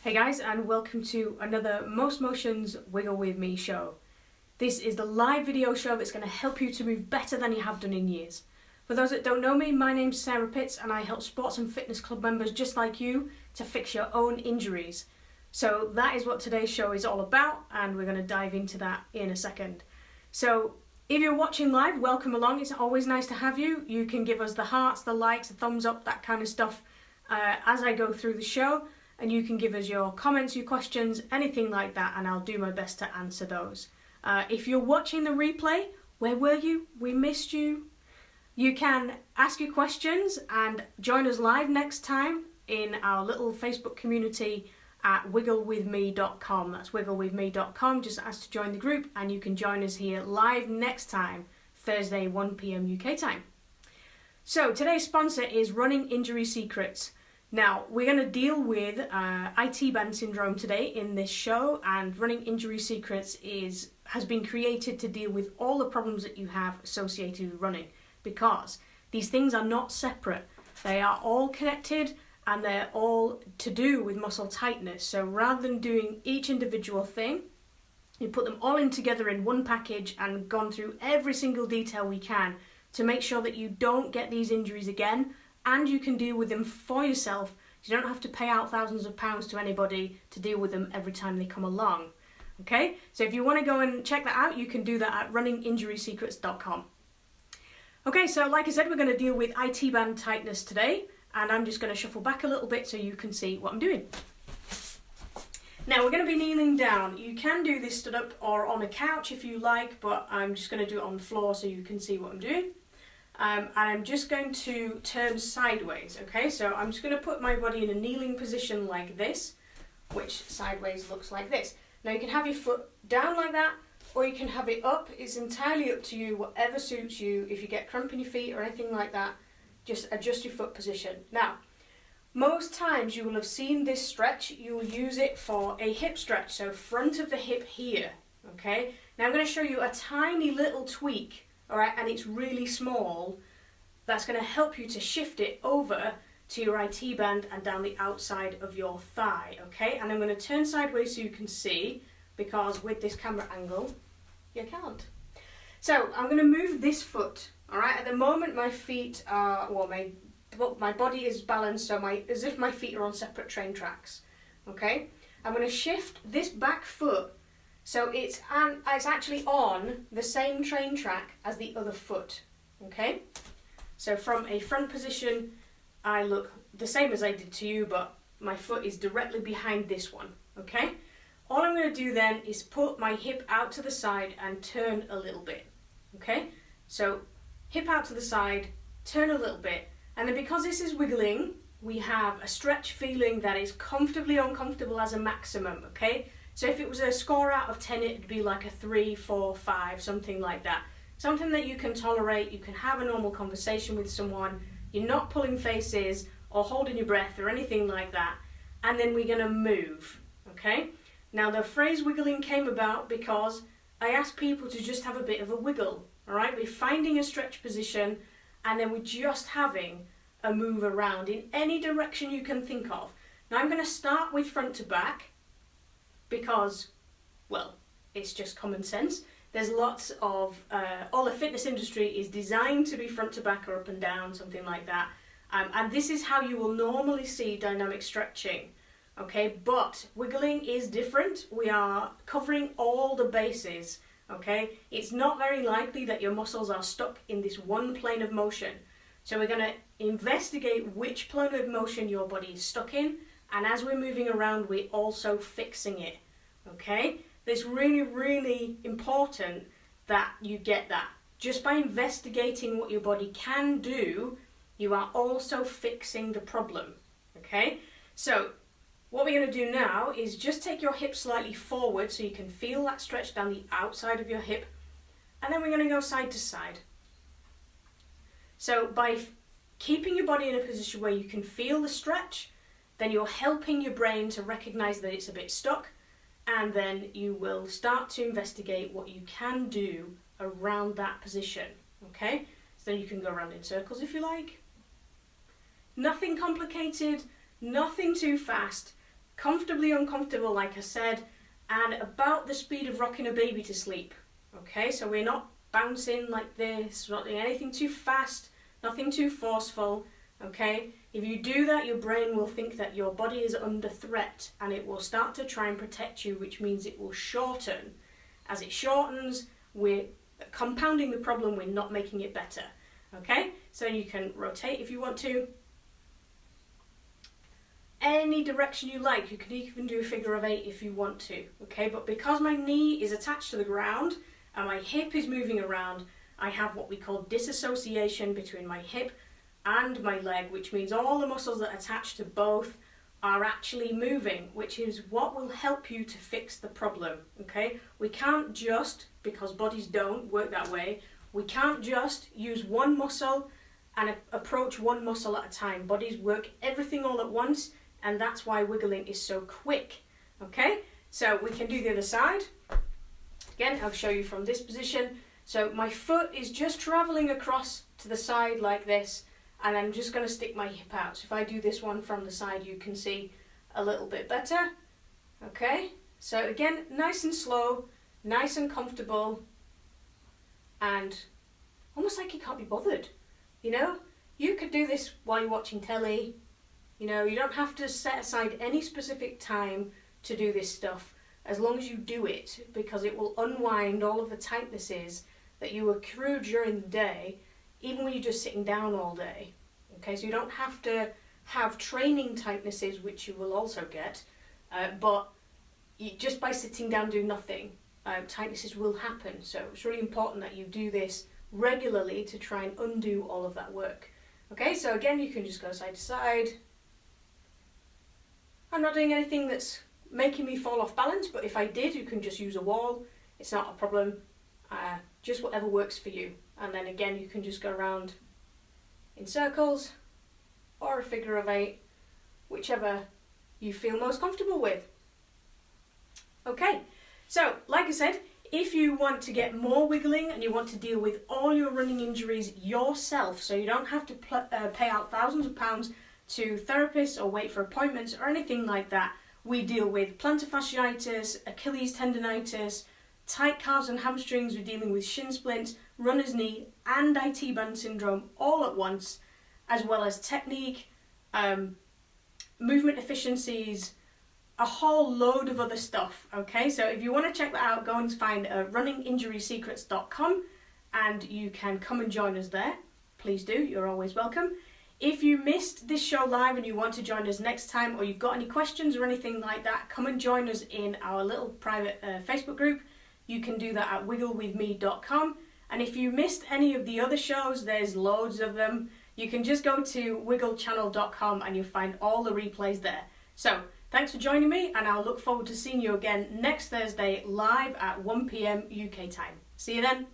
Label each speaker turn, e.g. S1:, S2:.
S1: Hey guys, and welcome to another Most Motions Wiggle With Me show. This is the live video show that's going to help you to move better than you have done in years. For those that don't know me, my name's Sarah Pitts and I help sports and fitness club members just like you to fix your own injuries. So that is what today's show is all about, and we're going to dive into that in a second. So if you're watching live, welcome along. It's always nice to have you. You can give us the hearts, the likes, the thumbs up, that kind of stuff as I go through the show. And you can give us your comments, your questions, anything like that, and I'll do my best to answer those. If you're watching the replay, where were you? We missed you. You can ask your questions and join us live next time in our little Facebook community at wigglewithme.com. That's wigglewithme.com. Just ask to join the group and you can join us here live next time, Thursday, 1 p.m. UK time. So today's sponsor is Running Injury Secrets. Now, we're going to deal with IT band syndrome today in this show, and Running Injury Secrets has been created to deal with all the problems that you have associated with running, because these things are not separate. They are all connected and they're all to do with muscle tightness. So rather than doing each individual thing, we put them all in together in one package and gone through every single detail we can to make sure that you don't get these injuries again, and you can deal with them for yourself. You don't have to pay out thousands of pounds to anybody to deal with them every time they come along. Okay, so if you want to go and check that out, you can do that at runninginjurysecrets.com. Okay, so like I said, we're going to deal with IT band tightness today, and I'm just going to shuffle back a little bit so you can see what I'm doing. Now we're going to be kneeling down. You can do this stood up or on a couch if you like, but I'm just going to do it on the floor so you can see what I'm doing. And I'm just going to turn sideways, okay? So I'm just going to put my body in a kneeling position like this, which sideways looks like this. Now you can have your foot down like that, or you can have it up. It's entirely up to you, whatever suits you. If you get cramp in your feet or anything like that, just adjust your foot position. Now, most times you will have seen this stretch. You will use it for a hip stretch, so front of the hip here, okay? Now I'm going to show you a tiny little tweak. Alright, and it's really small. That's going to help you to shift it over to your IT band and down the outside of your thigh, okay? And I'm going to turn sideways so you can see, because with this camera angle, you can't. So I'm going to move this foot, alright? At the moment my feet are, well, my body is balanced, so as if my feet are on separate train tracks, okay? I'm going to shift this back foot so it's actually on the same train track as the other foot, okay? So from a front position, I look the same as I did to you, but my foot is directly behind this one, okay? All I'm going to do then is put my hip out to the side and turn a little bit, okay? So hip out to the side, turn a little bit, and then because this is wiggling, we have a stretch feeling that is comfortably uncomfortable as a maximum, okay? So if it was a score out of 10, it'd be like a 3, 4, 5, something like that. Something that you can tolerate, you can have a normal conversation with someone, you're not pulling faces or holding your breath or anything like that, and then we're going to move, okay? Now the phrase wiggling came about because I asked people to just have a bit of a wiggle, alright? We're finding a stretch position and then we're just having a move around in any direction you can think of. Now I'm going to start with front to back, because, well, it's just common sense. There's lots of, all the fitness industry is designed to be front to back or up and down, something like that. And this is how you will normally see dynamic stretching, okay? But wiggling is different. We are covering all the bases, okay? It's not very likely that your muscles are stuck in this one plane of motion. So we're going to investigate which plane of motion your body is stuck in, and as we're moving around, we're also fixing it, okay? It's really, really important that you get that. Just by investigating what your body can do, you are also fixing the problem, okay? So what we're going to do now is just take your hip slightly forward so you can feel that stretch down the outside of your hip, and then we're going to go side to side. So by keeping your body in a position where you can feel the stretch, then you're helping your brain to recognize that it's a bit stuck, and then you will start to investigate what you can do around that position, okay? So you can go around in circles if you like. Nothing complicated, nothing too fast, comfortably uncomfortable, like I said, and about the speed of rocking a baby to sleep. Okay, so we're not bouncing like this, not doing anything too fast, nothing too forceful. Okay, if you do that, your brain will think that your body is under threat and it will start to try and protect you, which means it will shorten. As it shortens, we're compounding the problem, we're not making it better. Okay, so you can rotate if you want to. Any direction you like. You can even do a figure of 8 if you want to. Okay, but because my knee is attached to the ground and my hip is moving around, I have what we call disassociation between my hip and my leg, which means all the muscles that attach to both are actually moving, which is what will help you to fix the problem. Okay, we can't just, because bodies don't work that way, we can't just use one muscle and approach one muscle at a time. Bodies work everything all at once, and that's why wiggling is so quick. Okay, so we can do the other side. Again, I'll show you from this position. So my foot is just traveling across to the side like this, and I'm just going to stick my hip out. So if I do this one from the side, you can see a little bit better. Okay, so again, nice and slow, nice and comfortable, and almost like you can't be bothered. You know, you could do this while you're watching telly. You know, you don't have to set aside any specific time to do this stuff, as long as you do it, because it will unwind all of the tightnesses that you accrue during the day, even when you're just sitting down all day. Okay, so you don't have to have training tightnesses, which you will also get, but just by sitting down doing nothing, tightnesses will happen. So it's really important that you do this regularly to try and undo all of that work. Okay, so again, you can just go side to side. I'm not doing anything that's making me fall off balance, but if I did, you can just use a wall. It's not a problem. Just whatever works for you. And then again, you can just go around in circles or a figure of 8, whichever you feel most comfortable with. Okay, so like I said, if you want to get more wiggling and you want to deal with all your running injuries yourself, so you don't have to pay out thousands of pounds to therapists or wait for appointments or anything like that, we deal with plantar fasciitis, Achilles tendonitis, tight calves and hamstrings. We're dealing with shin splints, runner's knee, and IT band syndrome all at once, as well as technique, movement efficiencies, a whole load of other stuff. Okay, so if you want to check that out, go and find runninginjurysecrets.com and you can come and join us there. Please do, you're always welcome. If you missed this show live and you want to join us next time, or you've got any questions or anything like that, come and join us in our little private Facebook group. You can do that at wigglewithme.com. And if you missed any of the other shows, there's loads of them. You can just go to wigglechannel.com and you'll find all the replays there. So thanks for joining me, and I'll look forward to seeing you again next Thursday live at 1 PM UK time. See you then.